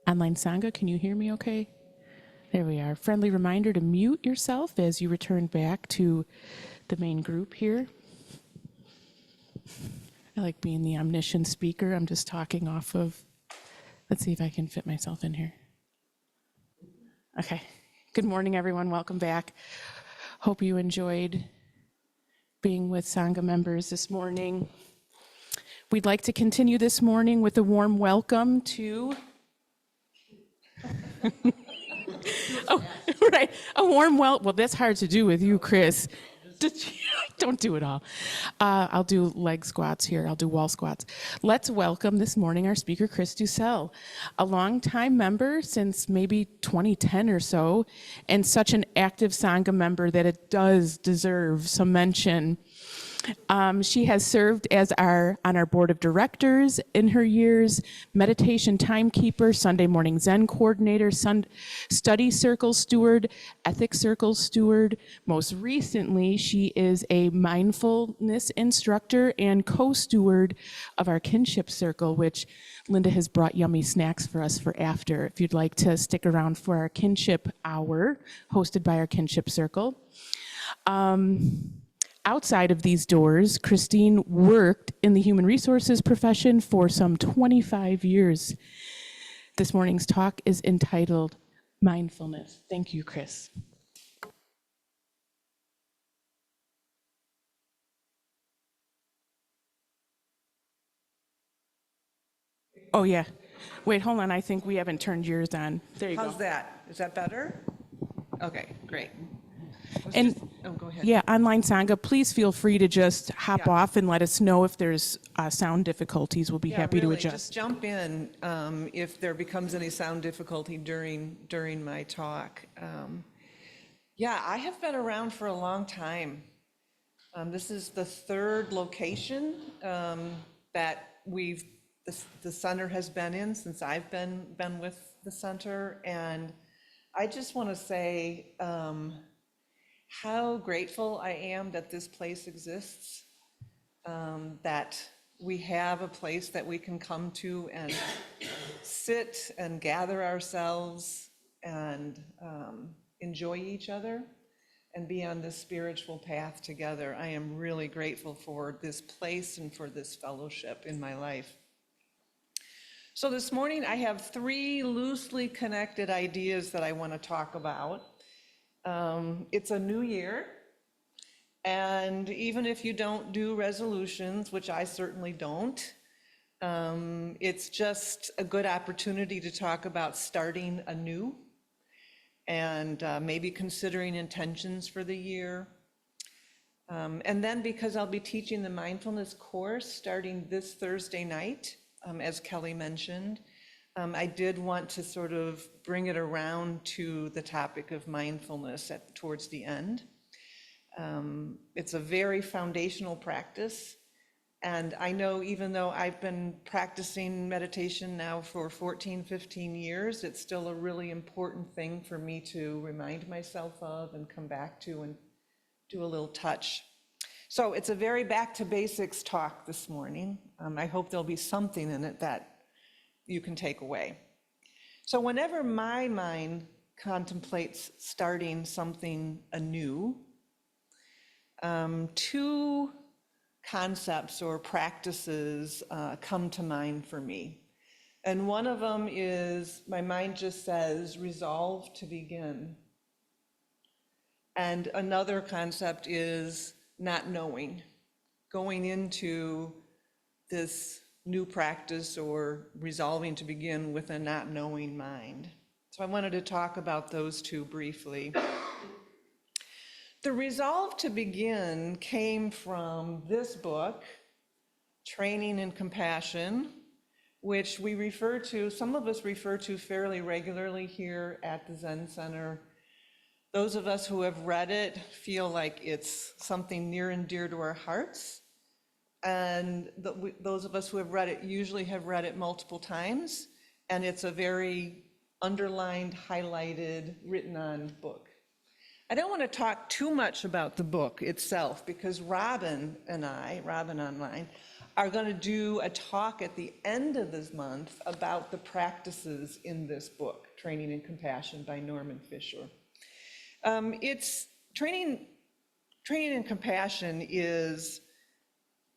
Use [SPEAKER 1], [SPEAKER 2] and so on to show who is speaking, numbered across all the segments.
[SPEAKER 1] Online Sangha, can you hear me okay? There we are. Friendly reminder to mute yourself as you return back to the main group here. I like being the omniscient speaker. I'm just talking off of, let's see if I can fit myself in here. Okay. Good morning, everyone. Welcome back. Hope you enjoyed being with Sangha members this morning. We'd like to continue this morning with a warm welcome to oh, right. A warm well, that's hard to do with you, Chris. Don't do it all. I'll do leg squats here. I'll do wall squats. Let's welcome this morning our speaker, Chris DuSell, a longtime member since maybe 2010 or so, and such an active Sangha member that it does deserve some mention. She has served as on our board of directors in her years, meditation timekeeper, Sunday morning Zen coordinator, study circle steward, ethics circle steward. Most recently, she is a mindfulness instructor and co-steward of our kinship circle, which Linda has brought yummy snacks for us for after, if you'd like to stick around for our kinship hour, hosted by our kinship circle. Outside of these doors, Christine worked in the human resources profession for some 25 years. This morning's talk is entitled Mindfulness. Thank you, Chris. Oh, yeah. Wait, hold on. I think we haven't turned yours on. There you go.
[SPEAKER 2] How's that? Is that better? Okay, great.
[SPEAKER 1] And
[SPEAKER 2] go ahead.
[SPEAKER 1] yeah, online Sangha, please feel free to just hop off and let us know if there's sound difficulties. We'll be happy to adjust.
[SPEAKER 2] Just jump in if there becomes any sound difficulty during my talk. I have been around for a long time. This is the third location that the center has been in since I've been with the center, and I just want to say how grateful I am that this place exists, that we have a place that we can come to and sit and gather ourselves and enjoy each other and be on this spiritual path together. I am really grateful for this place and for this fellowship in my life. So this morning I have three loosely connected ideas that I want to talk about. It's a new year, and even if you don't do resolutions, which I certainly don't, it's just a good opportunity to talk about starting anew and maybe considering intentions for the year. And then because I'll be teaching the mindfulness course starting this Thursday night, as Kelly mentioned, I did want to sort of bring it around to the topic of mindfulness towards the end. It's a very foundational practice. And I know even though I've been practicing meditation now for 14, 15 years, it's still a really important thing for me to remind myself of and come back to and do a little touch. So it's a very back to basics talk this morning. I hope there'll be something in it that you can take away. So whenever my mind contemplates starting something anew, two concepts or practices come to mind for me. And one of them is, my mind just says, resolve to begin. And another concept is not knowing, going into this new practice or resolving to begin with a not knowing mind. So I wanted to talk about those two briefly. The resolve to begin came from this book, Training in Compassion, which we refer to, some of us refer to fairly regularly here at the Zen Center. Those of us who have read it feel like it's something near and dear to our hearts. And those of us who have read it usually have read it multiple times, and it's a very underlined, highlighted, written on book. I don't want to talk too much about the book itself because Robin Online, are going to do a talk at the end of this month about the practices in this book, Training in Compassion by Norman Fisher. It's Training in Compassion is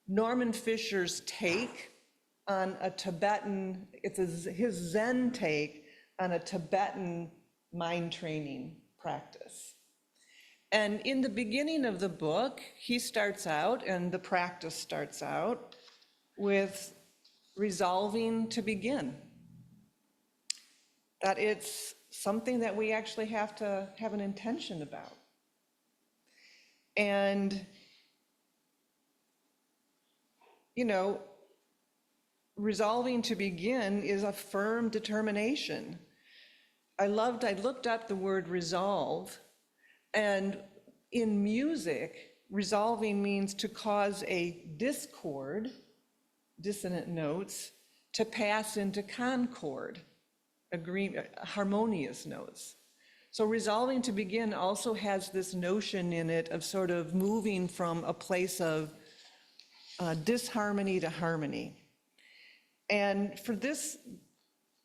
[SPEAKER 2] Norman Fisher's take on a Tibetan, his Zen take on a Tibetan mind training practice. And in the beginning of the book, he starts out, and the practice starts out, with resolving to begin. That it's something that we actually have to have an intention about. And, you know, resolving to begin is a firm determination. I looked up the word resolve, and in music, resolving means to cause a discord, dissonant notes, to pass into concord, harmonious notes. So resolving to begin also has this notion in it of sort of moving from a place of disharmony to harmony. And for this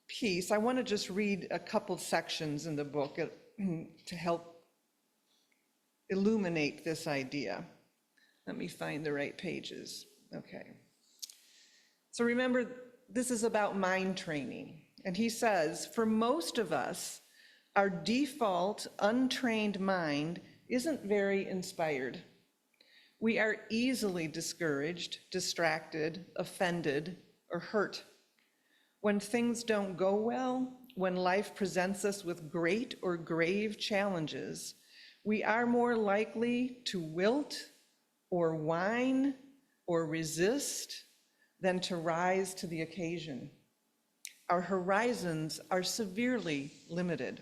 [SPEAKER 2] piece, I want to just read a couple sections in the book to help illuminate this idea. Let me find the right pages. Okay. So remember, this is about mind training. And he says, for most of us, our default untrained mind isn't very inspired. We are easily discouraged, distracted, offended, or hurt. When things don't go well, when life presents us with great or grave challenges, we are more likely to wilt or whine or resist than to rise to the occasion. Our horizons are severely limited.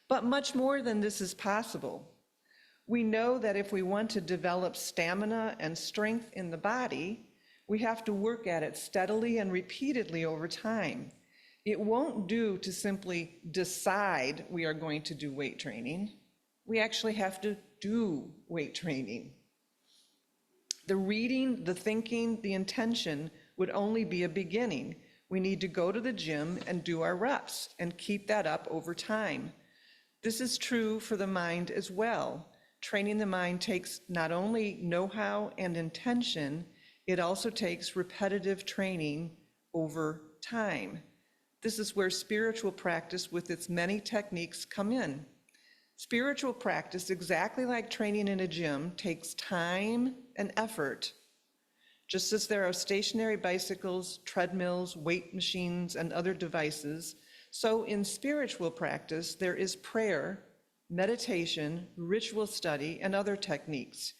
[SPEAKER 2] But much more than this is possible. We know that if we want to develop stamina and strength in the body, we have to work at it steadily and repeatedly over time. It won't do to simply decide we are going to do weight training. We actually have to do weight training. The reading, the thinking, the intention would only be a beginning. We need to go to the gym and do our reps and keep that up over time. This is true for the mind as well. Training the mind takes not only know-how and intention, it also takes repetitive training over time. This is where spiritual practice with its many techniques come in. Spiritual practice, exactly like training in a gym, takes time and effort. Just as there are stationary bicycles, treadmills, weight machines, and other devices, so in spiritual practice, there is prayer, meditation, ritual study, and other techniques.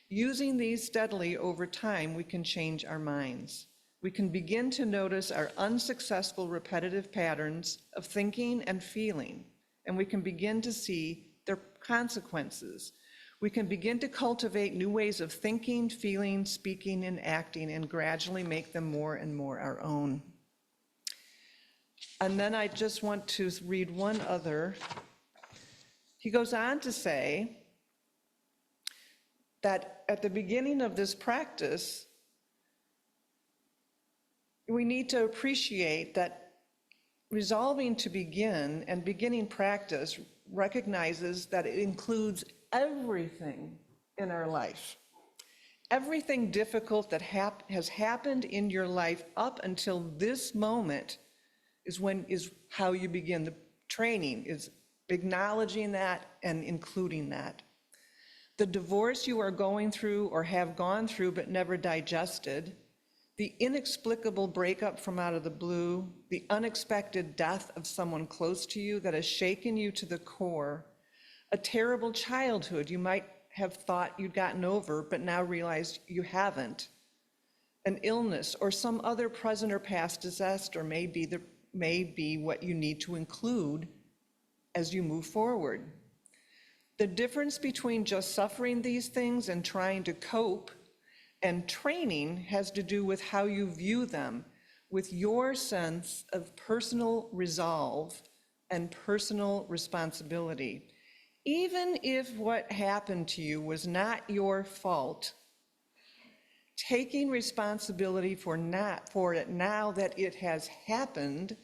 [SPEAKER 2] Using these steadily over time, we can change our minds. We can begin to notice our unsuccessful repetitive patterns of thinking and feeling, and we can begin to see their consequences. We can begin to cultivate new ways of thinking, feeling, speaking, and acting, and gradually make them more and more our own. And then I just want to read one other. He goes on to say that at the beginning of this practice, we need to appreciate that resolving to begin and beginning practice recognizes that it includes everything in our life. Everything difficult that has happened in your life up until this moment is how you begin the training, is acknowledging that and including that. The divorce you are going through or have gone through but never digested, the inexplicable breakup from out of the blue, the unexpected death of someone close to you that has shaken you to the core, a terrible childhood you might have thought you'd gotten over but now realized you haven't, an illness or some other present or past disaster may be what you need to include as you move forward. The difference between just suffering these things and trying to cope and training has to do with how you view them, with your sense of personal resolve and personal responsibility. Even if what happened to you was not your fault, taking responsibility for it now that it has happened,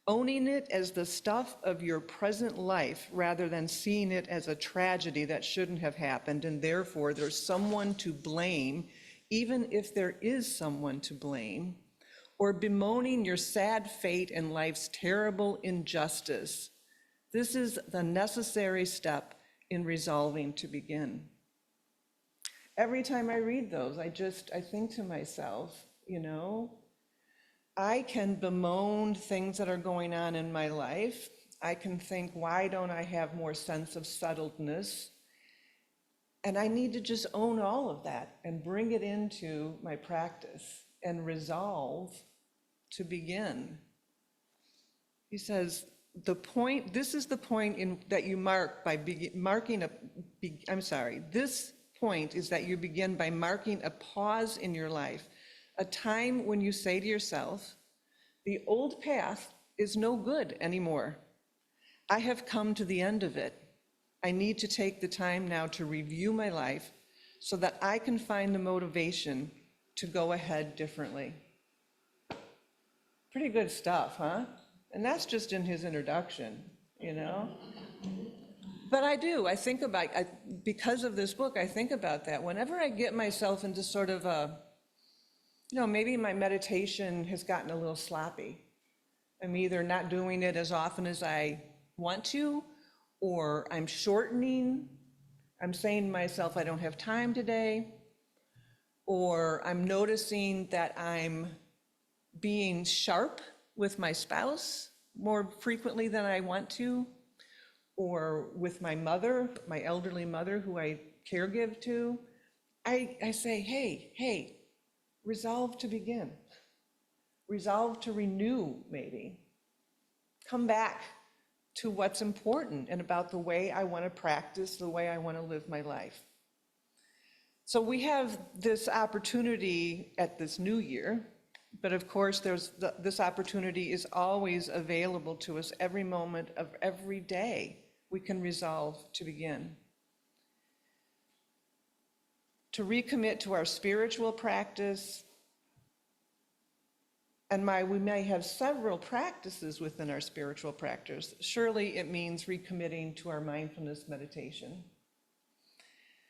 [SPEAKER 2] owning it as the stuff of your present life rather than seeing it as a tragedy that shouldn't have happened, and therefore there's someone to blame, even if there is someone to blame, or bemoaning your sad fate and life's terrible injustice. This is the necessary step in resolving to begin. Every time I read those, I think to myself, I can bemoan things that are going on in my life. I can think, why don't I have more sense of settledness? And I need to just own all of that and bring it into my practice and resolve to begin. He says, this is the point that you mark by this point is that you begin by marking a pause in your life, a time when you say to yourself, the old path is no good anymore. I have come to the end of it. I need to take the time now to review my life so that I can find the motivation to go ahead differently. Pretty good stuff, huh? And that's just in his introduction, But I think about, because of this book, I think about that. Whenever I get myself into sort of maybe my meditation has gotten a little sloppy. I'm either not doing it as often as I want to, or I'm shortening. I'm saying to myself, I don't have time today. Or I'm noticing that I'm being sharp with my spouse more frequently than I want to, or with my mother, my elderly mother who I caregive to. I say, hey, resolve to begin. Resolve to renew, maybe. Come back to what's important and about the way I want to practice, the way I want to live my life. So we have this opportunity at this new year, but of course this opportunity is always available to us every moment of every day. We can resolve to begin. To recommit to our spiritual practice, and we may have several practices within our spiritual practice. Surely it means recommitting to our mindfulness meditation.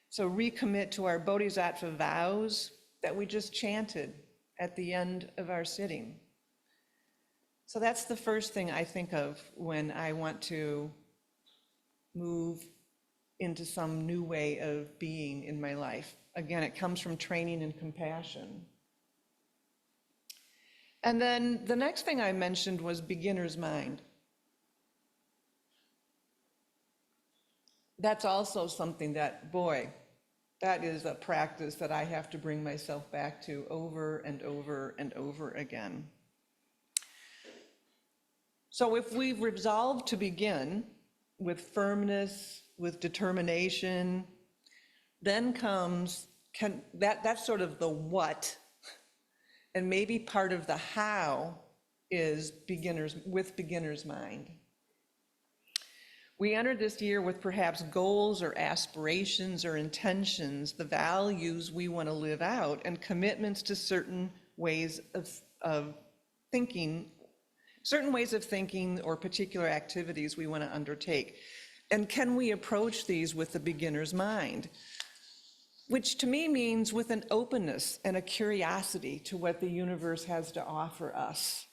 [SPEAKER 2] So recommit to our bodhisattva vows that we just chanted at the end of our sitting. So that's the first thing I think of when I want to move into some new way of being in my life. Again, it comes from training in compassion. And then the next thing I mentioned was beginner's mind. That's also something that, that is a practice that I have to bring myself back to over and over and over again. So if we resolve to begin with firmness, with determination, then comes, that's sort of the what, and maybe part of the how is with beginner's mind. We enter this year with perhaps goals or aspirations or intentions, the values we want to live out, and commitments to certain ways of thinking or particular activities we want to undertake. And can we approach these with the beginner's mind? Which to me means with an openness and a curiosity to what the universe has to offer us.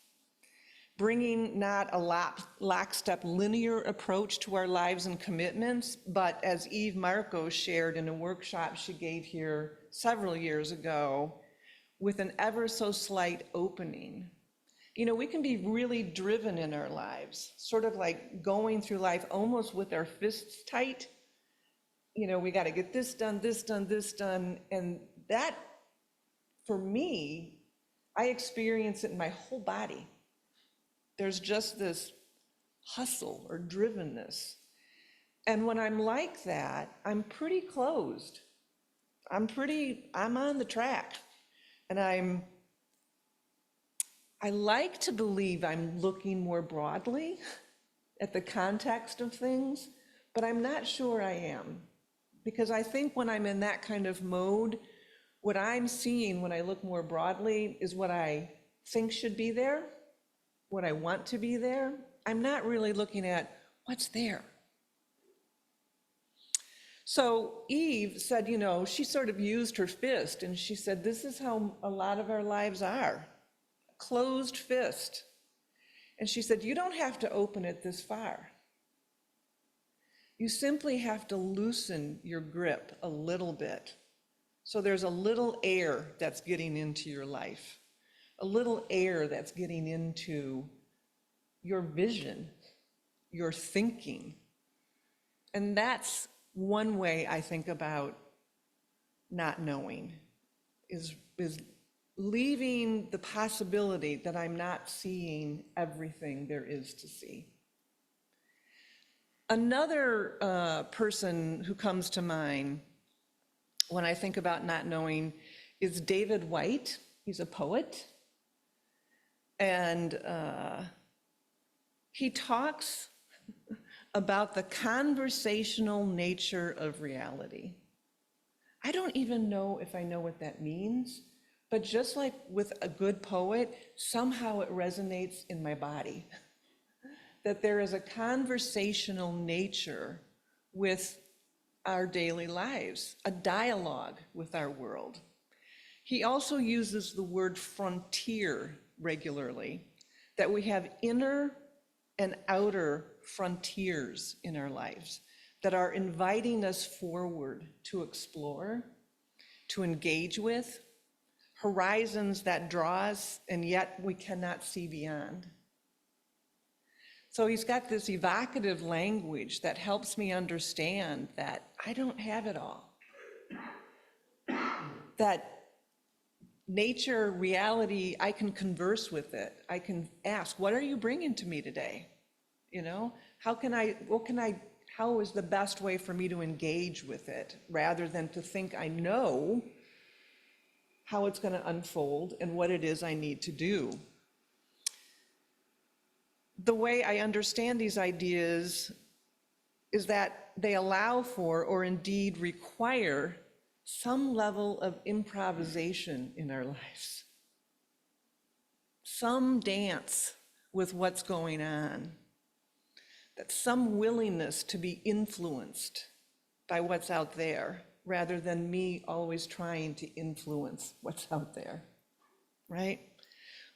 [SPEAKER 2] Bringing not a lockstep linear approach to our lives and commitments, but as Eve Marco shared in a workshop she gave here several years ago, with an ever so slight opening. We can be really driven in our lives, sort of like going through life almost with our fists tight. We got to get this done, this done, this done. And that, for me, I experience it in my whole body. There's just this hustle or drivenness. And when I'm like that, I'm pretty closed. I'm on the track. And I like to believe I'm looking more broadly at the context of things, but I'm not sure I am. Because I think when I'm in that kind of mode, What I'm seeing when I look more broadly is what I think should be there, what I want to be there. I'm not really looking at what's there. So Eve said, she sort of used her fist and she said, this is how a lot of our lives are, closed fist. And she said, you don't have to open it this far. You simply have to loosen your grip a little bit. So there's a little air that's getting into your life, a little air that's getting into your vision, your thinking. And that's one way I think about not knowing, is leaving the possibility that I'm not seeing everything there is to see. Another person who comes to mind when I think about not knowing is David White. He's a poet. And he talks about the conversational nature of reality. I don't even know if I know what that means, but just like with a good poet, somehow it resonates in my body. That there is a conversational nature with our daily lives, a dialogue with our world. He also uses the word frontier regularly, that we have inner and outer frontiers in our lives that are inviting us forward to explore, to engage with, horizons that draw us and yet we cannot see beyond. So he's got this evocative language that helps me understand that I don't have it all. That nature, reality, I can converse with it. I can ask, what are you bringing to me today? How is the best way for me to engage with it, rather than to think I know how it's going to unfold and what it is I need to do. The way I understand these ideas is that they allow for, or indeed require, some level of improvisation in our lives. Some dance with what's going on. That some willingness to be influenced by what's out there, rather than me always trying to influence what's out there, right?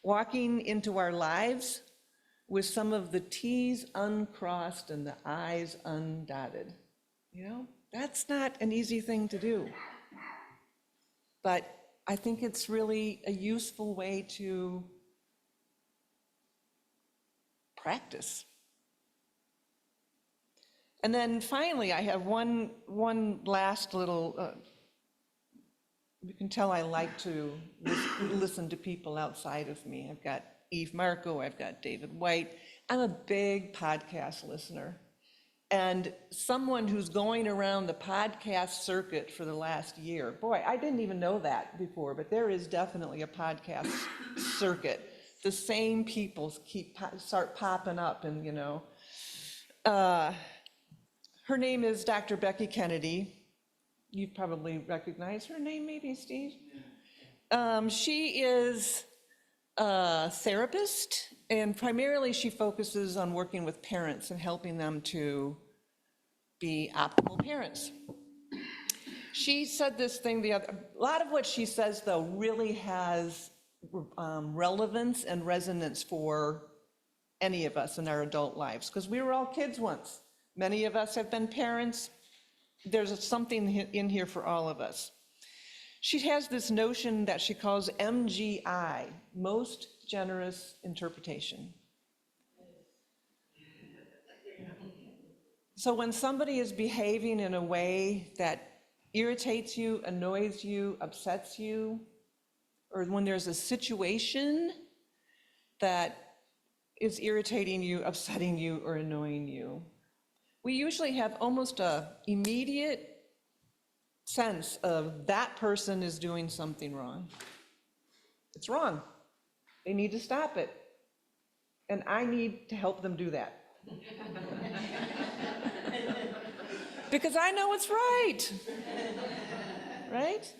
[SPEAKER 2] Walking into our lives with some of the T's uncrossed and the I's undotted. That's not an easy thing to do. But I think it's really a useful way to practice. And then finally, I have one last little, you can tell I like to listen to people outside of me. I've got Eve Marco, I've got David White. I'm a big podcast listener. And someone who's going around the podcast circuit for the last year, boy, I didn't even know that before, but there is definitely a podcast circuit. The same people start popping up, and her name is Dr. Becky Kennedy. You probably recognize her name, maybe, Steve? She is a therapist, and primarily she focuses on working with parents and helping them to be optimal parents. She said this thing a lot of what she says, though, really has relevance and resonance for any of us in our adult lives, because we were all kids once. Many of us have been parents. There's something in here for all of us. She has this notion that she calls MGI, most generous interpretation. So when somebody is behaving in a way that irritates you, annoys you, upsets you, or when there's a situation that is irritating you, upsetting you, or annoying you, we usually have almost an immediate sense of that person is doing something wrong. It's wrong. They need to stop it. And I need to help them do that. Because I know it's right. Right?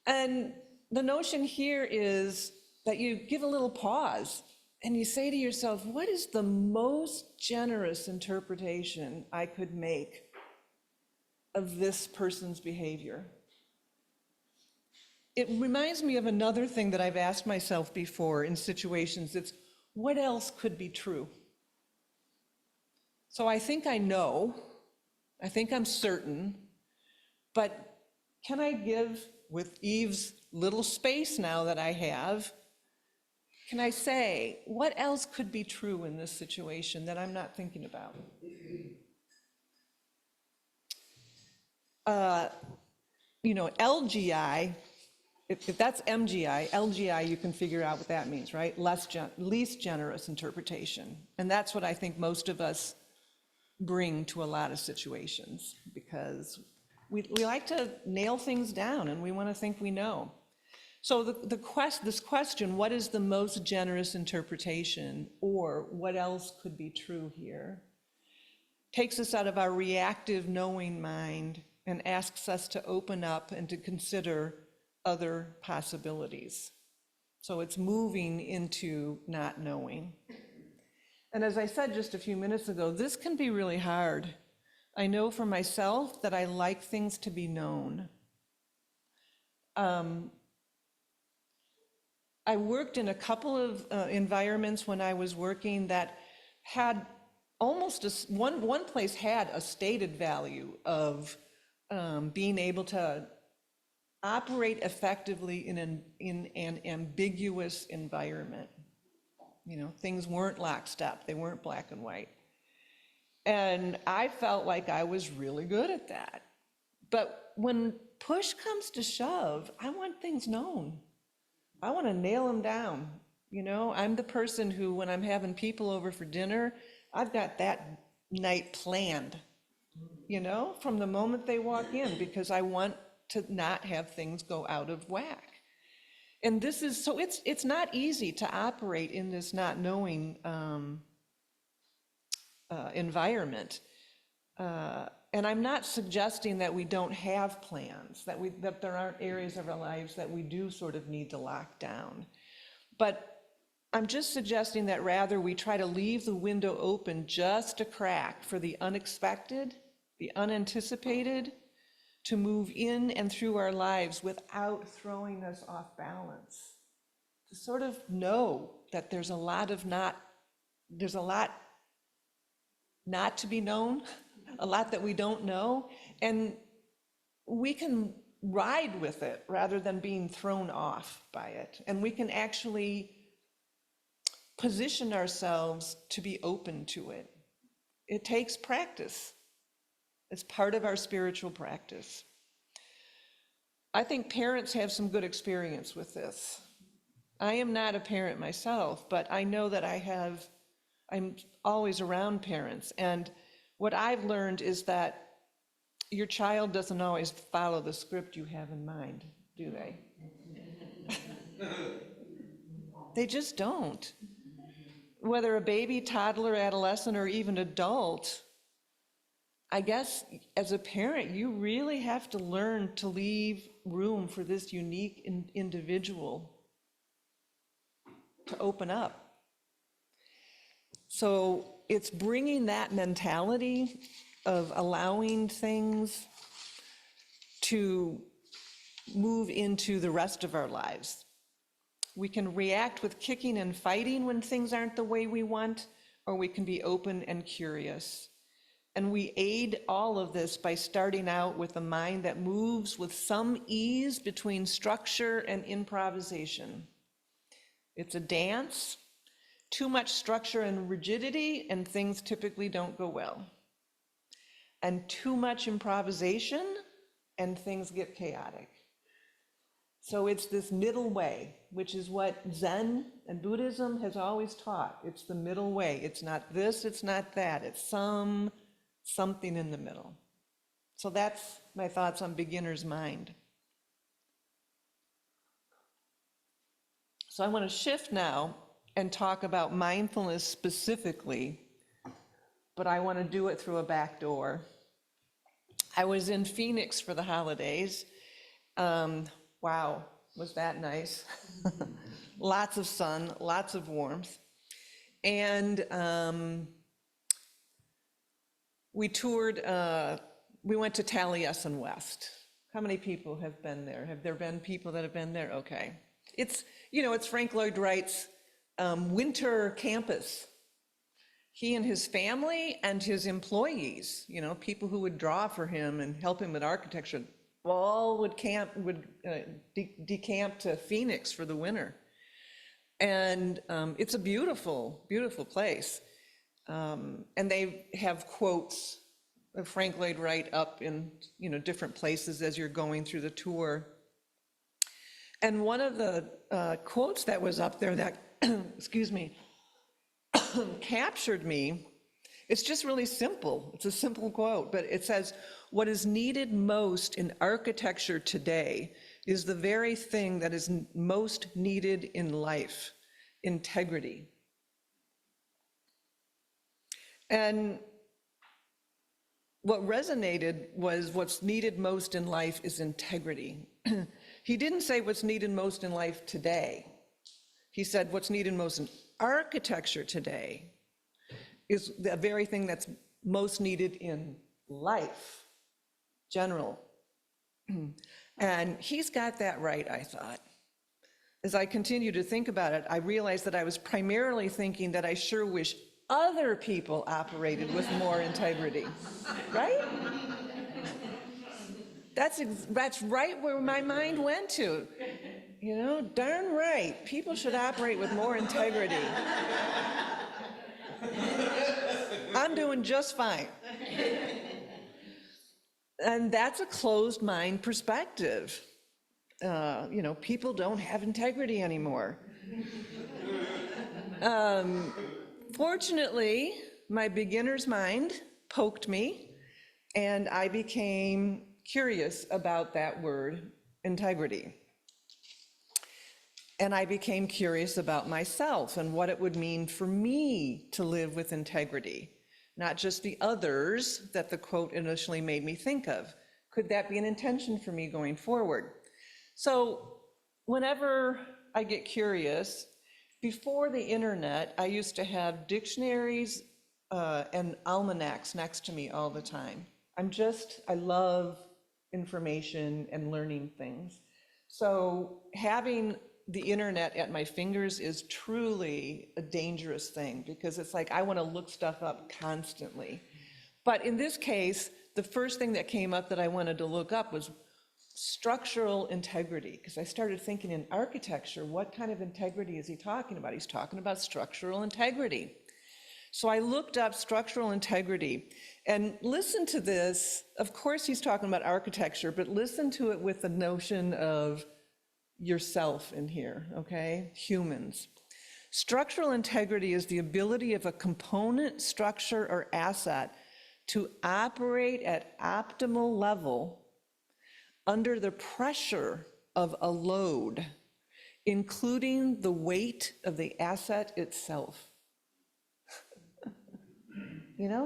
[SPEAKER 2] And the notion here is that you give a little pause and you say to yourself, what is the most generous interpretation I could make of this person's behavior? It reminds me of another thing that I've asked myself before in situations. It's, what else could be true? So I think I know, I think I'm certain, but can I give, with Eve's little space now that I have, can I say, what else could be true in this situation that I'm not thinking about? LGI, if that's MGI, LGI, you can figure out what that means, right? Least generous interpretation. And that's what I think most of us bring to a lot of situations, because we like to nail things down and we want to think we know. So this question, what is the most generous interpretation, or what else could be true here, takes us out of our reactive knowing mind and asks us to open up and to consider other possibilities. So it's moving into not knowing. And as I said just a few minutes ago, this can be really hard. I know for myself that I like things to be known. I worked in a couple of environments when I was working that had almost one place had a stated value of being able to operate effectively in an ambiguous environment. You know, things weren't lockstep, they weren't black and white. And I felt like I was really good at that. But when push comes to shove, I want things known. I want to nail them down. You know, I'm the person who, when I'm having people over for dinner, I've got that night planned, you know, from the moment they walk in, because I want to not have things go out of whack. And this is, so it's not easy to operate in this not knowing environment. And I'm not suggesting that we don't have plans, that there aren't areas of our lives that we do sort of need to lock down. But I'm just suggesting that rather we try to leave the window open just a crack for the unexpected, the unanticipated, to move in and through our lives without throwing us off balance. To sort of know that there's a lot not to be known, a lot that we don't know, and we can ride with it rather than being thrown off by it. And we can actually position ourselves to be open to it. It takes practice. It's part of our spiritual practice. I think parents have some good experience with this. I am not a parent myself, but I know that I'm always around parents. And what I've learned is that your child doesn't always follow the script you have in mind, do they? They just don't. Whether a baby, toddler, adolescent, or even adult, I guess as a parent, you really have to learn to leave room for this unique individual to open up. So it's bringing that mentality of allowing things to move into the rest of our lives. We can react with kicking and fighting when things aren't the way we want, or we can be open and curious. And we aid all of this by starting out with a mind that moves with some ease between structure and improvisation. It's a dance. Too much structure and rigidity, and things typically don't go well. And too much improvisation, and things get chaotic. So it's this middle way, which is what Zen and Buddhism has always taught. It's the middle way. It's not this, it's not that. It's something in the middle. So that's my thoughts on beginner's mind. So I want to shift now and talk about mindfulness specifically, but I want to do it through a back door. I was in Phoenix for the holidays. wow, was that nice? Lots of sun, lots of warmth. And we toured, we went to Taliesin West. How many people have been there? Have there been people that have been there? Okay. It's, it's Frank Lloyd Wright's winter campus. He and his family and his employees, people who would draw for him and help him with architecture, all would decamp to Phoenix for the winter. And it's a beautiful, beautiful place. And they have quotes of Frank Lloyd Wright up in, different places as you're going through the tour. And one of the quotes that was up there that, excuse me, captured me, it's just really simple. It's a simple quote, but it says, "What is needed most in architecture today is the very thing that is most needed in life, integrity." And what resonated was what's needed most in life is integrity. He didn't say what's needed most in life today. He said what's needed most in architecture today is the very thing that's most needed in life, general. And he's got that right, I thought. As I continue to think about it, I realized that I was primarily thinking that I sure wish other people operated with more integrity, right? That's right where my mind went to. Darn right, people should operate with more integrity. I'm doing just fine. And that's a closed mind perspective. People don't have integrity anymore. Fortunately, my beginner's mind poked me, and I became curious about that word, integrity. And I became curious about myself and what it would mean for me to live with integrity, not just the others that the quote initially made me think of. Could that be an intention for me going forward? So whenever I get curious, before the internet, I used to have dictionaries and almanacs next to me all the time. I love information and learning things. So having the internet at my fingers is truly a dangerous thing, because it's like I want to look stuff up constantly. But in this case, the first thing that came up that I wanted to look up was structural integrity, because I started thinking, in architecture, what kind of integrity is he talking about? He's talking about structural integrity. So I looked up structural integrity, and listen to this. Of course he's talking about architecture, but listen to it with the notion of yourself in here, okay? Humans. Structural integrity is the ability of a component, structure, or asset to operate at optimal level under the pressure of a load, including the weight of the asset itself.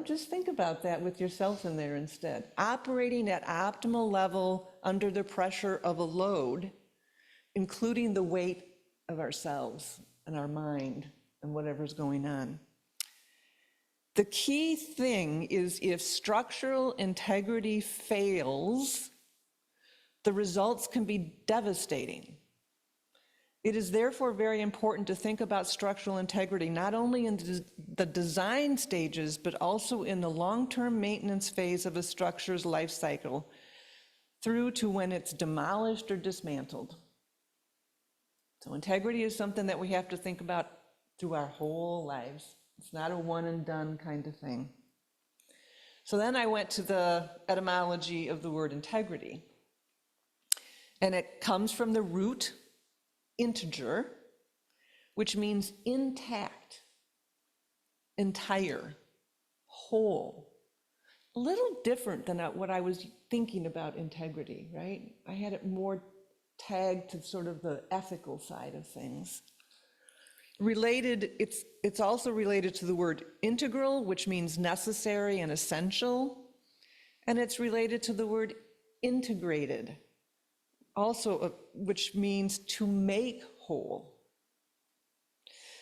[SPEAKER 2] Just think about that with yourself in there instead. Operating at optimal level under the pressure of a load, including the weight of ourselves and our mind and whatever's going on. The key thing is, if structural integrity fails, the results can be devastating. It is therefore very important to think about structural integrity not only in the design stages, but also in the long-term maintenance phase of a structure's life cycle, through to when it's demolished or dismantled. So integrity is something that we have to think about through our whole lives. It's not a one and done kind of thing. So then I went to the etymology of the word integrity. And it comes from the root integer, which means intact, entire, whole. A little different than what I was thinking about integrity, right? I had it more tagged to sort of the ethical side of things. Related, it's also related to the word integral, which means necessary and essential, and it's related to the word integrated, also, which means to make whole.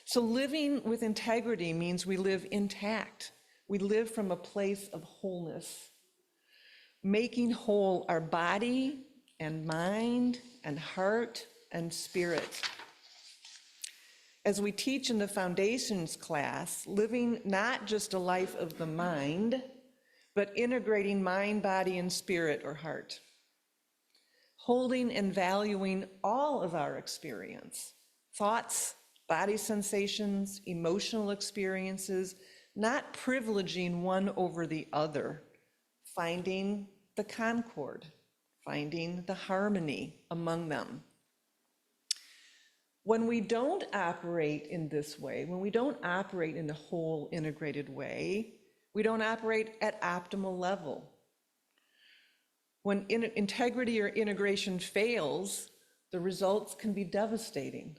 [SPEAKER 2] So living with integrity means we live intact. We live from a place of wholeness, making whole our body and mind and heart and spirit. As we teach in the foundations class, living not just a life of the mind, but integrating mind, body, and spirit or heart. Holding and valuing all of our experience, thoughts, body sensations, emotional experiences, not privileging one over the other, finding the concord, finding the harmony among them. When we don't operate in this way, when we don't operate in a whole integrated way, we don't operate at optimal level. When integrity or integration fails, the results can be devastating.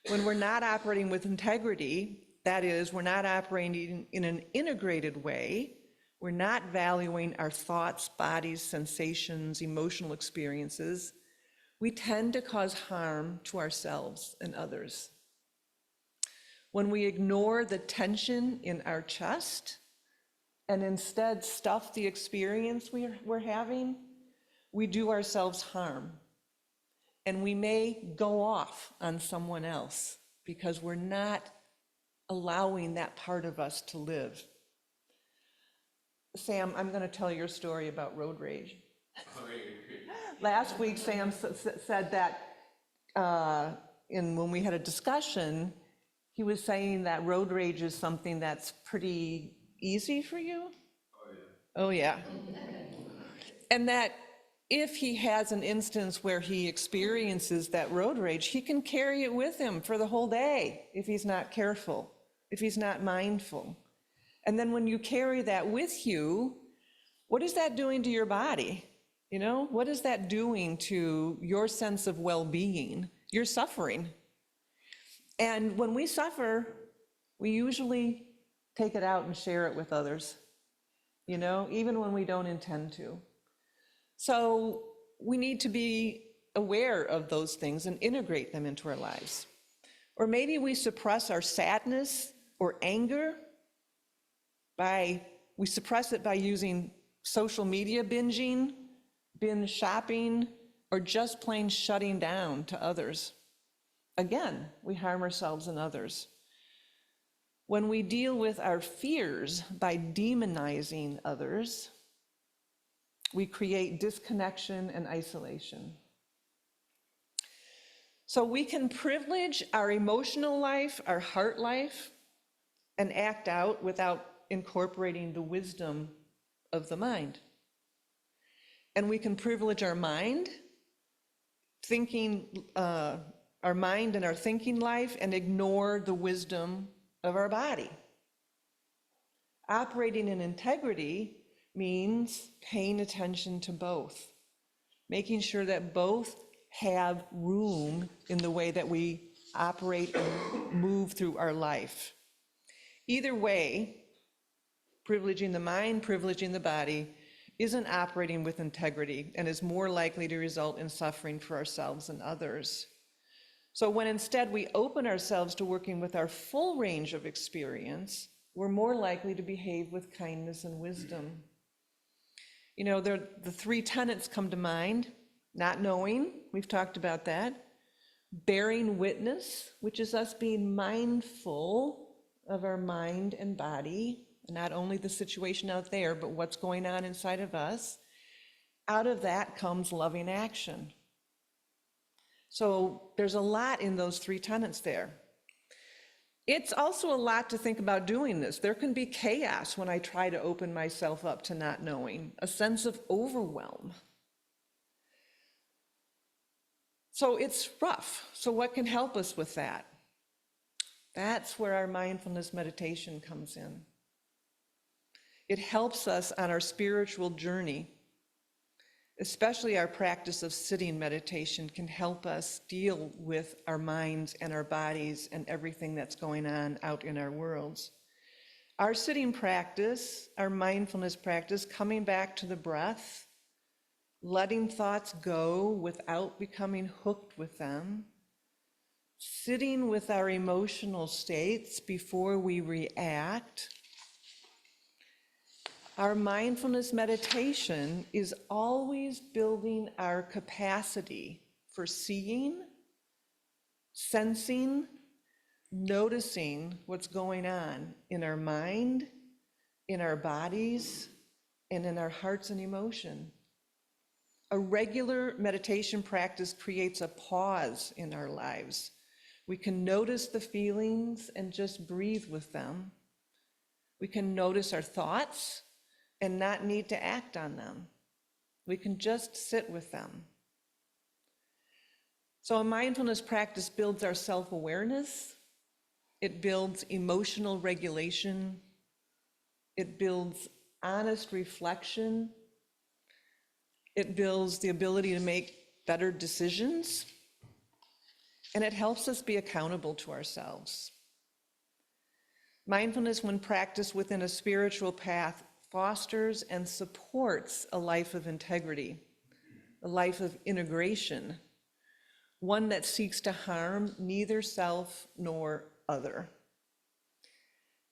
[SPEAKER 2] When we're not operating with integrity, that is, we're not operating in an integrated way, we're not valuing our thoughts, bodies, sensations, emotional experiences, we tend to cause harm to ourselves and others. When we ignore the tension in our chest and instead stuff the experience we're having, we do ourselves harm. And we may go off on someone else because we're not allowing that part of us to live. Sam, I'm going to tell your story about road rage. Last week, Sam said that when we had a discussion, he was saying that road rage is something that's pretty easy for you. Oh, yeah. And that if he has an instance where he experiences that road rage, he can carry it with him for the whole day if he's not careful, if he's not mindful. And then when you carry that with you, what is that doing to your body? You know, what is that doing to your sense of well-being? You're suffering. And when we suffer, we usually take it out and share it with others, you know, even when we don't intend to. So we need to be aware of those things and integrate them into our lives. Or maybe we suppress our sadness or anger we suppress it by using social media binging, binge shopping, or just plain shutting down to others. Again, we harm ourselves and others. When we deal with our fears by demonizing others, we create disconnection and isolation. So we can privilege our emotional life, our heart life, and act out without incorporating the wisdom of the mind. And we can privilege our mind, our mind and our thinking life, and ignore the wisdom of our body. Operating in integrity means paying attention to both, making sure that both have room in the way that we operate and move through our life. Either way, privileging the mind, privileging the body, isn't operating with integrity and is more likely to result in suffering for ourselves and others. So when instead we open ourselves to working with our full range of experience, we're more likely to behave with kindness and wisdom. You know, the three tenets come to mind: not knowing, we've talked about that; bearing witness, which is us being mindful of our mind and body, not only the situation out there, but what's going on inside of us. Out of that comes loving action. So there's a lot in those three tenets there. It's also a lot to think about doing this. There can be chaos when I try to open myself up to not knowing, a sense of overwhelm. So it's rough. So what can help us with that? That's where our mindfulness meditation comes in. It helps us on our spiritual journey. Especially our practice of sitting meditation can help us deal with our minds and our bodies and everything that's going on out in our worlds. Our sitting practice, our mindfulness practice, coming back to the breath, letting thoughts go without becoming hooked with them, sitting with our emotional states before we react. Our mindfulness meditation is always building our capacity for seeing, sensing, noticing what's going on in our mind, in our bodies, and in our hearts and emotion. A regular meditation practice creates a pause in our lives. We can notice the feelings and just breathe with them. We can notice our thoughts and not need to act on them. We can just sit with them. So a mindfulness practice builds our self-awareness. It builds emotional regulation. It builds honest reflection. It builds the ability to make better decisions. And it helps us be accountable to ourselves. Mindfulness, when practiced within a spiritual path, fosters and supports a life of integrity, a life of integration, one that seeks to harm neither self nor other.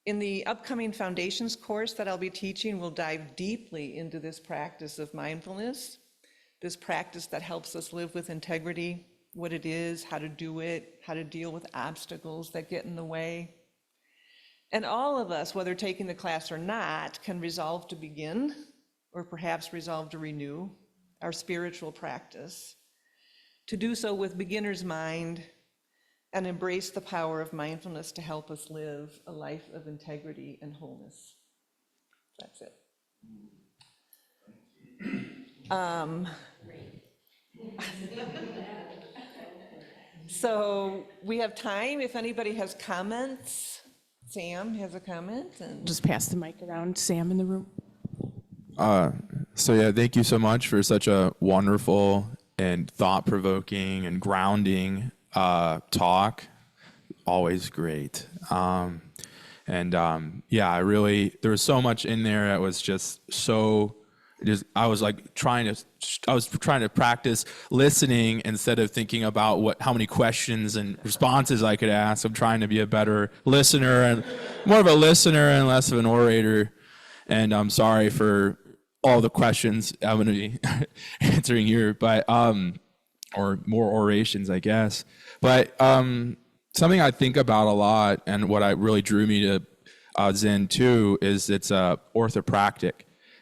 [SPEAKER 2] In the upcoming Foundations course that I'll be teaching, we'll dive deeply into this practice of mindfulness, this practice that helps us live with integrity, what it is, how to do it, how to deal with obstacles that get in the way. And all of us, whether taking the class or not, can resolve to begin, or perhaps resolve to renew our spiritual practice, to do so with beginner's mind and embrace the power of mindfulness to help us live a life of integrity and wholeness. That's it. So we have time if anybody has comments. Sam has a comment. And
[SPEAKER 1] Just pass the mic around. Sam in the room.
[SPEAKER 3] So yeah, thank you so much for such a wonderful and thought-provoking and grounding talk. Always great. Yeah, I really, there was so much in there that was just so, I was trying to practice listening instead of thinking about how many questions and responses I could ask. I'm trying to be a better listener and more of a listener and less of an orator. And I'm sorry for all the questions I'm going to be answering here, but or more orations, I guess. But something I think about a lot, and what really drew me to Zen too, is it's orthopractic.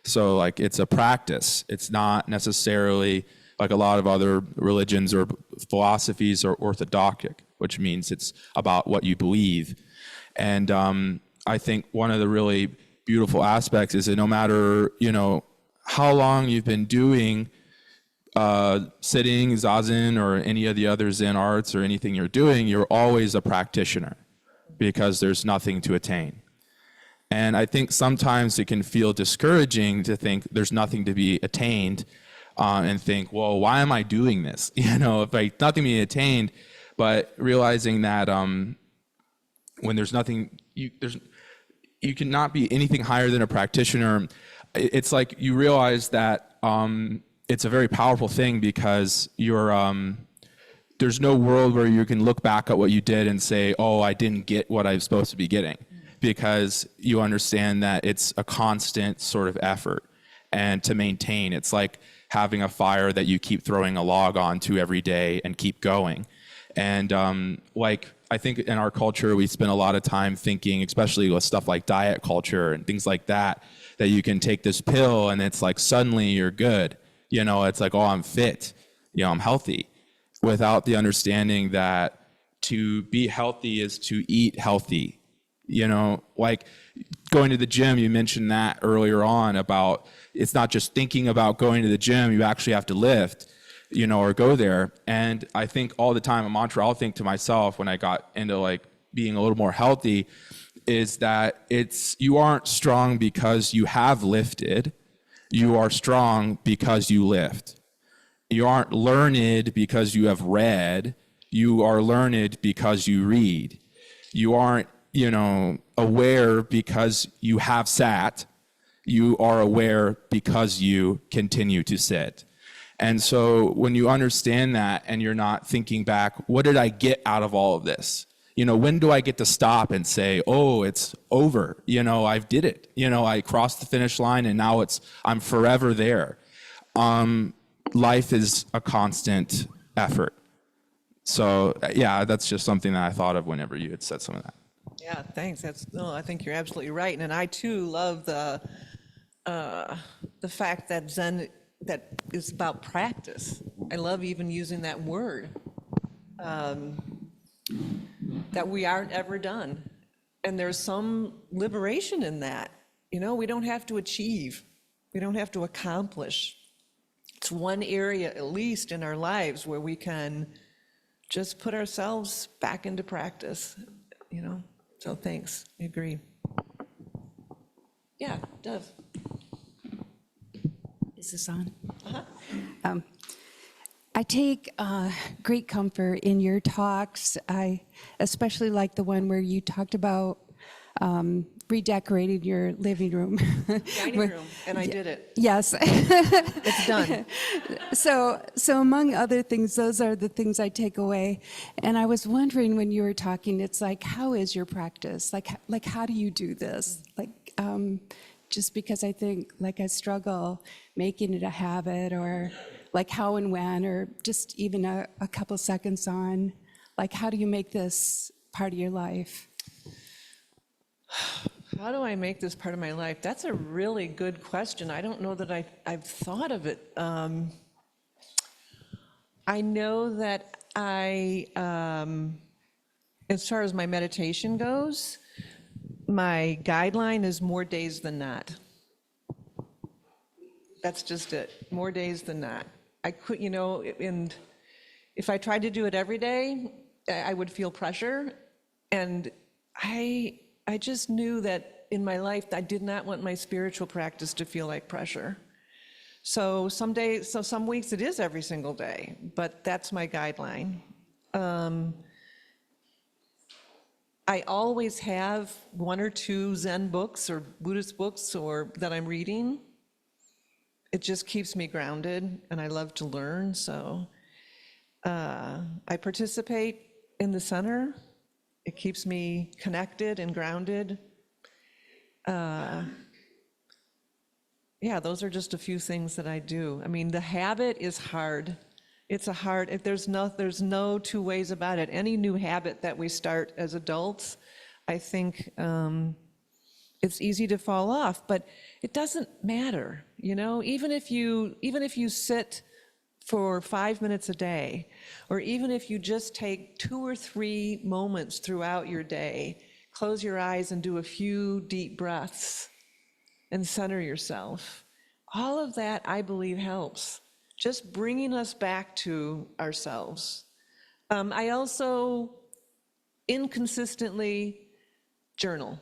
[SPEAKER 3] So it's a practice. It's not necessarily like a lot of other religions or philosophies are orthodoxic, which means it's about what you believe. And I think one of the really beautiful aspects is that no matter, how long you've been doing sitting, zazen, or any of the other Zen arts or anything you're doing, you're always a practitioner because there's nothing to attain. And I think sometimes it can feel discouraging to think there's nothing to be attained and think, well, why am I doing this? If nothing to be attained, but realizing that when there's nothing, you cannot be anything higher than a practitioner. It's like you realize that it's a very powerful thing because there's no world where you can look back at what you did and say, oh, I didn't get what I was supposed to be getting, because you understand that it's a constant sort of effort and to maintain. It's like having a fire that you keep throwing a log onto every day and keep going. And I think in our culture, we spend a lot of time thinking, especially with stuff like diet culture and things like that you can take this pill and it's like suddenly you're good. It's like, oh, I'm fit, I'm healthy, without the understanding that to be healthy is to eat healthy. Like going to the gym, you mentioned that earlier on about it's not just thinking about going to the gym, you actually have to lift, or go there. And I think all the time, a mantra I'll think to myself when I got into being a little more healthy is that you aren't strong because you have lifted, you are strong because you lift. You aren't learned because you have read, you are learned because you read. You aren't aware because you have sat, you are aware because you continue to sit. And so when you understand that and you're not thinking back, what did I get out of all of this? You know, when do I get to stop and say, oh, it's over? You know, I did it. You know, I crossed the finish line and now I'm forever there. Life is a constant effort. So yeah, that's just something that I thought of whenever you had said some of that.
[SPEAKER 2] Yeah, thanks. No, I think you're absolutely right. And I too love the fact that Zen, that is about practice. I love even using that word, that we aren't ever done. And there's some liberation in that. You know, we don't have to achieve. We don't have to accomplish. It's one area, at least in our lives, where we can just put ourselves back into practice, you know? So thanks, I agree. Yeah, Dev.
[SPEAKER 4] Is this on?
[SPEAKER 2] Uh-huh.
[SPEAKER 4] I take great comfort in your talks. I especially like the one where you talked about redecorating your living room.
[SPEAKER 2] Dining room, and I did it.
[SPEAKER 4] Yes.
[SPEAKER 2] It's done.
[SPEAKER 4] So among other things, those are the things I take away. And I was wondering when you were talking, it's like, how is your practice? Like how do you do this? Like, just because I think like I struggle making it a habit, or like how and when, or just even a couple seconds on, like how do you make this part of your life?
[SPEAKER 2] How do I make this part of my life? That's a really good question. I don't know that I've thought of it. I know that as far as my meditation goes, my guideline is more days than not. That's just it, more days than not. I could, you know, and if I tried to do it every day, I would feel pressure. And I just knew that in my life, I did not want my spiritual practice to feel like pressure. So some weeks it is every single day, but that's my guideline. I always have one or two Zen books or Buddhist books or that I'm reading. It just keeps me grounded, and I love to learn. So I participate in the center. It keeps me connected and grounded. Yeah, those are just a few things that I do. I mean, the habit is hard. It's a hard, if there's no two ways about it. Any new habit that we start as adults, I think it's easy to fall off, but it doesn't matter, you know? Even if you sit for 5 minutes a day, or even if you just take 2 or 3 moments throughout your day, close your eyes and do a few deep breaths and center yourself. All of that, I believe, helps. Just bringing us back to ourselves. I also inconsistently journal.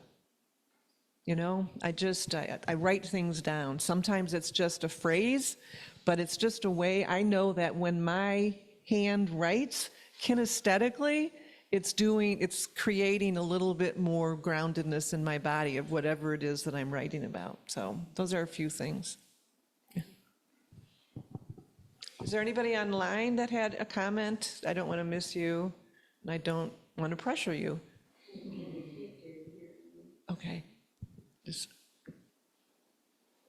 [SPEAKER 2] You know, I write things down. Sometimes it's just a phrase, but it's just a way. I know that when my hand writes, kinesthetically, it's creating a little bit more groundedness in my body of whatever it is that I'm writing about. So those are a few things. Yeah. Is there anybody online that had a comment? I don't want to miss you, and I don't want to pressure you. Okay.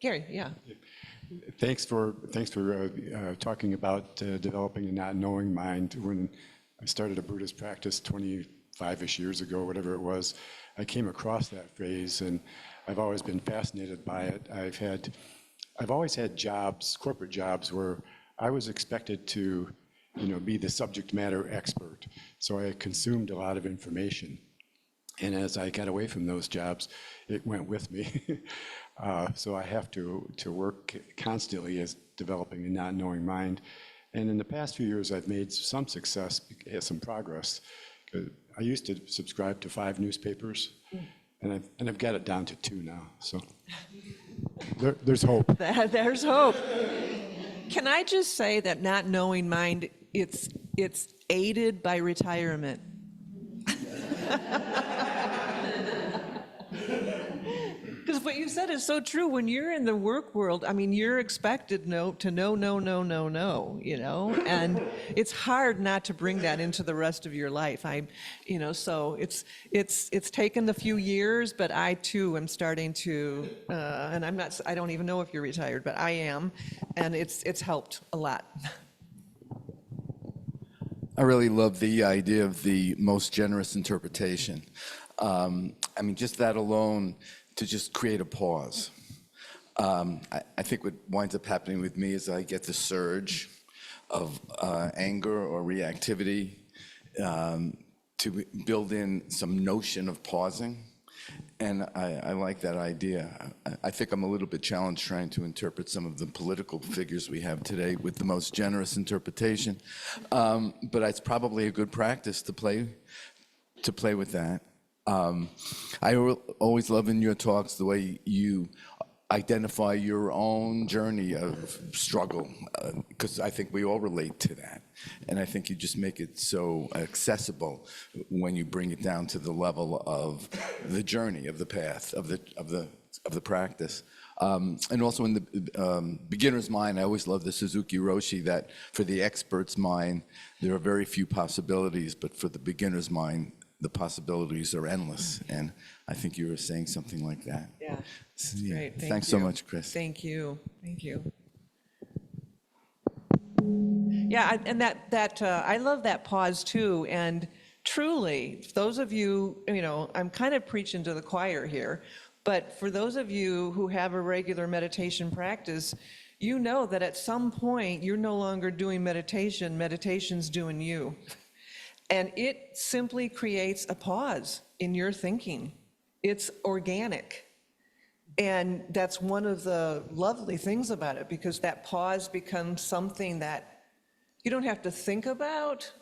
[SPEAKER 2] Gary, yeah.
[SPEAKER 5] Thanks for talking about developing a not knowing mind. When I started a Buddhist practice 25-ish years ago, whatever it was, I came across that phrase, and I've always been fascinated by it. I've always had jobs, corporate jobs, where I was expected to, be the subject matter expert. So I consumed a lot of information. And as I got away from those jobs, it went with me. So I have to work constantly as developing a not knowing mind. And in the past few years, I've made some success, some progress. I used to subscribe to 5 newspapers, and I've got it down to 2 now. So there's hope.
[SPEAKER 2] There's hope. Can I just say that not knowing mind, it's aided by retirement. Because what you said is so true. When you're in the work world, I mean, you're expected to know, no, and it's hard not to bring that into the rest of your life. So it's taken a few years, but I too am starting to, and I don't even know if you're retired, but I am, and it's helped a lot.
[SPEAKER 6] I really love the idea of the most generous interpretation. I mean, just that alone, to just create a pause. I think what winds up happening with me is I get the surge of anger or reactivity to build in some notion of pausing. And I like that idea. I think I'm a little bit challenged trying to interpret some of the political figures we have today with the most generous interpretation. But it's probably a good practice to play with that. I always love in your talks the way you identify your own journey of struggle, because I think we all relate to that. And I think you just make it so accessible when you bring it down to the level of the journey, of the path, of the practice. And also in the beginner's mind, I always love the Suzuki Roshi that for the expert's mind, there are very few possibilities, but for the beginner's mind, the possibilities are endless. And I think you were saying something like that.
[SPEAKER 2] Yeah.
[SPEAKER 6] Yeah.
[SPEAKER 2] Great.
[SPEAKER 6] Thanks so much, Chris.
[SPEAKER 2] Thank you. Thank you. Yeah, and I love that pause too. And truly, those of you, I'm kind of preaching to the choir here, but for those of you who have a regular meditation practice, you know that at some point you're no longer doing meditation, meditation's doing you. And it simply creates a pause in your thinking. It's organic. And that's one of the lovely things about it, because that pause becomes something that you don't have to think about.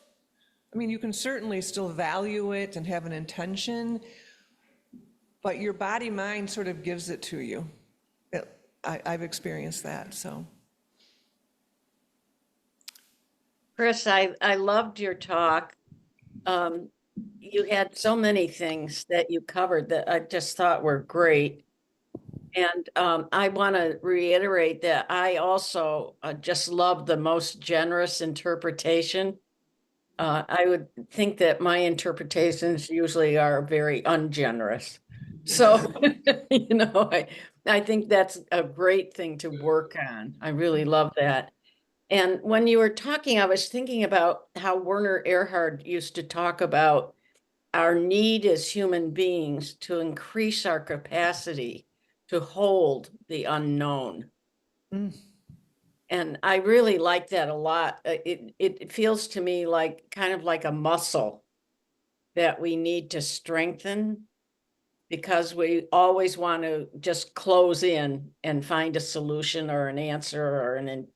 [SPEAKER 2] I mean, you can certainly still value it and have an intention, but your body-mind sort of gives it to you. I've experienced that, so.
[SPEAKER 7] Chris, I loved your talk. You had so many things that you covered that I just thought were great. And I want to reiterate that I also just love the most generous interpretation. I would think that my interpretations usually are very ungenerous. So, I think that's a great thing to work on. I really love that. And when you were talking, I was thinking about how Werner Erhard used to talk about our need as human beings to increase our capacity to hold the unknown. And I really like that a lot. It feels to me like kind of like a muscle that we need to strengthen, because we always want to just close in and find a solution or an answer or an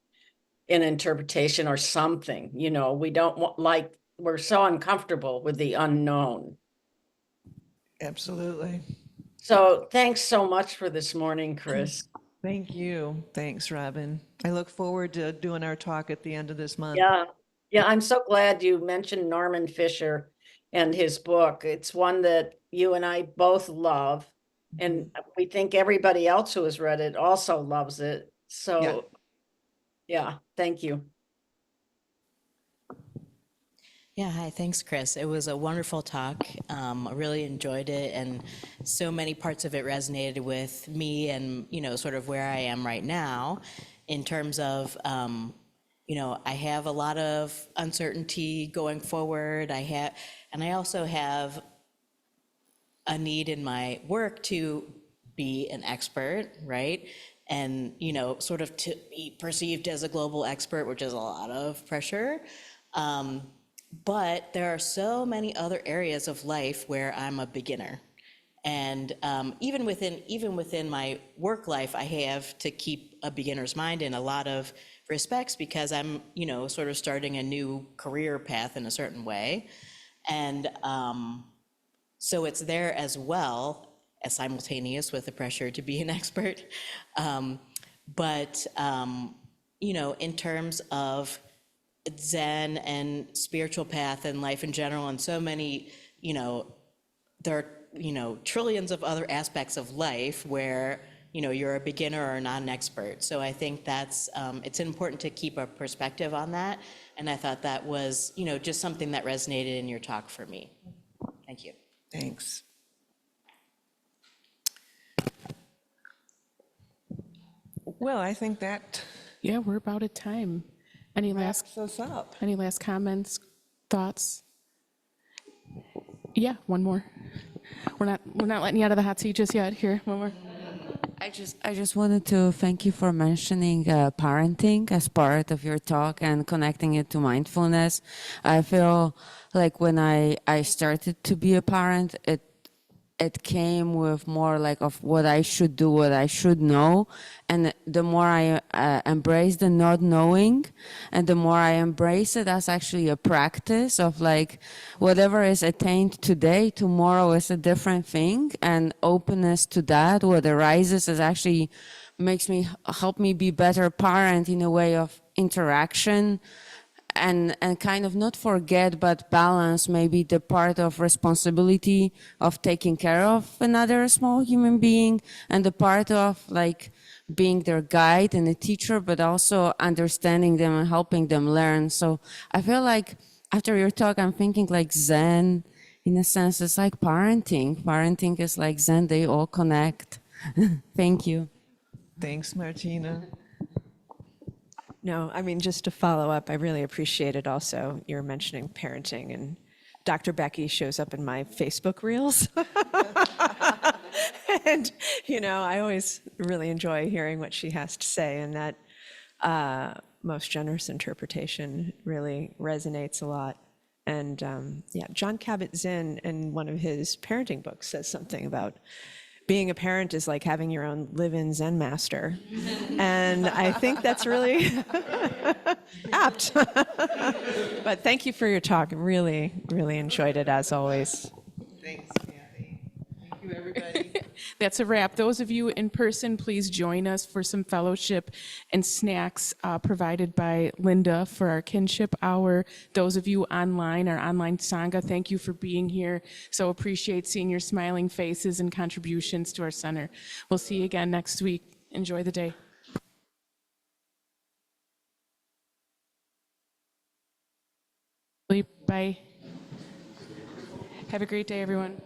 [SPEAKER 7] interpretation or something. We don't want, we're so uncomfortable with the unknown.
[SPEAKER 2] Absolutely.
[SPEAKER 7] So thanks so much for this morning, Chris.
[SPEAKER 2] Thank you. Thanks, Robin. I look forward to doing our talk at the end of this month.
[SPEAKER 7] Yeah, I'm so glad you mentioned Norman Fisher and his book. It's one that you and I both love, and we think everybody else who has read it also loves it. So yeah, thank you.
[SPEAKER 8] Yeah, hi, thanks, Chris. It was a wonderful talk. I really enjoyed it, and so many parts of it resonated with me and, sort of where I am right now in terms of, I have a lot of uncertainty going forward. And I also have a need in my work to be an expert, right? And, sort of to be perceived as a global expert, which is a lot of pressure. But there are so many other areas of life where I'm a beginner. And even within my work life, I have to keep a beginner's mind in a lot of respects, because I'm, sort of starting a new career path in a certain way. And so it's there as well, as simultaneous with the pressure to be an expert. But in terms of Zen and spiritual path and life in general, and so many, there are trillions of other aspects of life where, you're a beginner or not an expert. So I think it's important to keep a perspective on that. And I thought that was, just something that resonated in your talk for me. Thank you.
[SPEAKER 2] Thanks. Well, I think that
[SPEAKER 1] Yeah, we're about at time. Any last
[SPEAKER 2] wraps us up.
[SPEAKER 1] Any last comments, thoughts? Yeah, one more. We're not letting you out of the hot seat just yet. Here, one more.
[SPEAKER 9] I just wanted to thank you for mentioning parenting as part of your talk and connecting it to mindfulness. I feel like when I started to be a parent, it came with more like of what I should do, what I should know. And the more I embrace the not knowing, and the more I embrace it as actually a practice of like whatever is attained today, tomorrow is a different thing. And openness to that, what arises is actually help me be better parent in a way of interaction, and kind of not forget but balance maybe the part of responsibility of taking care of another small human being and the part of like being their guide and a teacher, but also understanding them and helping them learn. So I feel like after your talk, I'm thinking like Zen, in a sense, it's like parenting. Parenting is like Zen, they all connect. Thank you.
[SPEAKER 2] Thanks, Martina.
[SPEAKER 10] No, I mean, just to follow up, I really appreciated also your mentioning parenting, and Dr. Becky shows up in my Facebook reels. And, I always really enjoy hearing what she has to say, and that most generous interpretation really resonates a lot. And yeah, John Kabat-Zinn in one of his parenting books says something about being a parent is like having your own live-in Zen master. And I think that's really apt. But thank you for your talk. Really, really enjoyed it as always.
[SPEAKER 2] Thanks, Kathy. Thank you, everybody.
[SPEAKER 1] That's a wrap. Those of you in person, please join us for some fellowship and snacks provided by Linda for our kinship hour. Those of you online, our online Sangha, thank you for being here. So appreciate seeing your smiling faces and contributions to our center. We'll see you again next week. Enjoy the day. Bye. Have a great day, everyone.